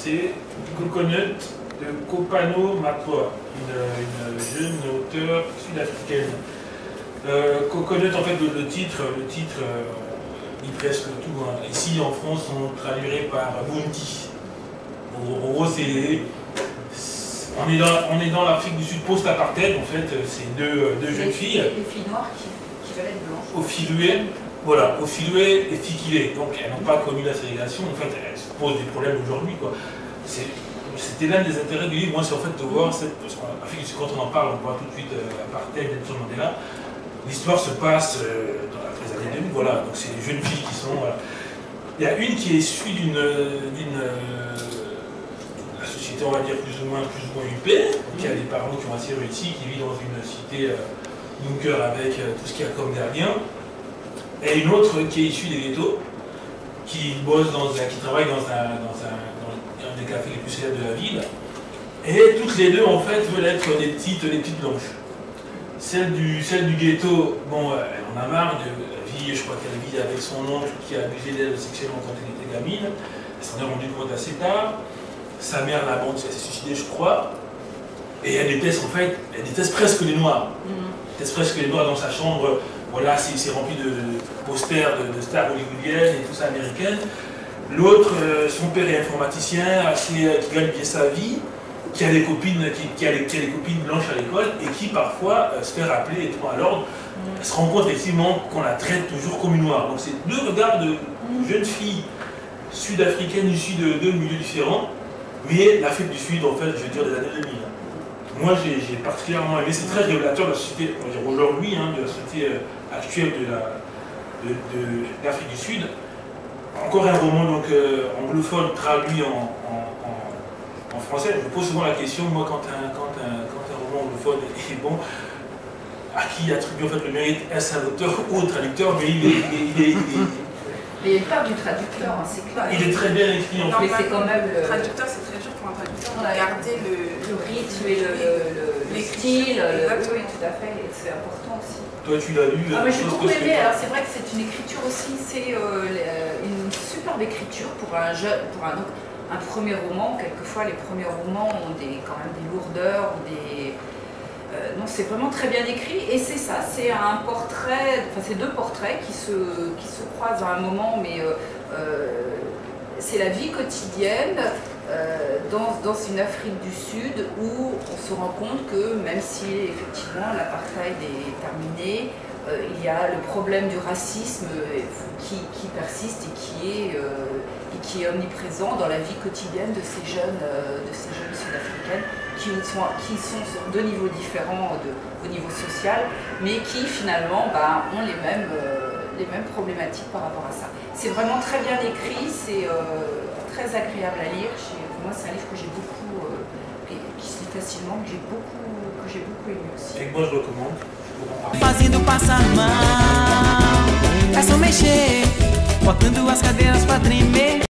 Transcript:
c'est Coconut de Kopano Mapua, une jeune auteure sud-africaine. Coconut, en fait, le titre dit presque tout. Hein. Ici, en France, on traduirait par Bounty. En gros, on est dans l'Afrique du Sud post-apartheid, en fait, c'est deux jeunes filles. Les filles noires qui veulent être blanches. Au Filoué, voilà, au Filoué et Fikilé. Donc, elles n'ont pas connu la ségrégation, en fait, elles se posent des problèmes aujourd'hui, quoi. C'était l'un des intérêts du livre, moi, c'est en fait de voir, parce qu'en Afrique du Sud, quand on en parle, on voit tout de suite l'apartheid, Nelson Mandela. L'histoire se passe dans les années 2000, voilà, donc c'est des jeunes filles qui sont... Voilà. Il y a une qui est issue d'une la société, on va dire, plus ou moins huppée, qui a des parents qui ont assez réussi, qui vit dans une cité bunker avec tout ce qu'il y a comme gardien, et une autre qui est issue des ghettos, qui travaille dans un des cafés les plus célèbres de la ville, et toutes les deux, en fait, veulent être des petites blanches. Celle du ghetto, bon, elle en a marre de la vie, je crois qu'elle vit avec son oncle qui a abusé d'elle sexuellement quand elle était gamine. Elle s'en est rendue compte assez tard. Sa mère l'a abandonnée, elle s'est suicidée, je crois. Et elle déteste, en fait, elle déteste presque les noirs. Elle déteste presque les noirs dans sa chambre. Voilà, c'est rempli de posters de stars hollywoodiennes et tout ça américaines. L'autre, son père est informaticien, qui gagne bien sa vie, qui a des copines, qui a des copines blanches à l'école et qui parfois se fait rappeler et tout à l'ordre. Elle se rend compte effectivement qu'on la traite toujours comme une noire. Donc c'est deux regards de jeunes filles sud-africaines issues de deux milieux différents, mais l'Afrique du Sud, en fait, je veux dire des années 2000. Moi j'ai particulièrement aimé, c'est très révélateur de la société, aujourd'hui, hein, de la société actuelle de l'Afrique du Sud. Encore un roman donc, anglophone traduit en français. Je me pose souvent la question, moi, quand un roman anglophone est bon, à qui attribue en fait le mérite? Est-ce un auteur ou un traducteur? Mais Mais il part du traducteur, hein, c'est clair. Il est très bien écrit en fait. Mais c'est quand même le traducteur, c'est très dur pour un traducteur de garder le rythme et le style. Oui, tout à fait, et c'est important aussi. Toi, tu l'as lu? Ah, mais j'ai beaucoup aimé. Alors c'est vrai que c'est une écriture aussi, c'est une superbe écriture pour un premier roman. Quelquefois, les premiers romans ont quand même des lourdeurs ou des... non, c'est vraiment très bien écrit et c'est ça, c'est un portrait, enfin c'est deux portraits qui se croisent à un moment, mais c'est la vie quotidienne dans une Afrique du Sud où on se rend compte que même si effectivement l'apartheid est terminé, il y a le problème du racisme qui persiste et qui est omniprésent dans la vie quotidienne de ces jeunes sud-africaines qui sont sur deux niveaux différents au niveau social, mais qui finalement ont les mêmes problématiques par rapport à ça. C'est vraiment très bien écrit, c'est très agréable à lire. Pour moi, c'est un livre que j'ai beaucoup, qui se lit facilement, que j'ai beaucoup aimé aussi. Et moi, je recommande. Fazendo passar mal, é só mexer, botando as cadeiras pra tremer.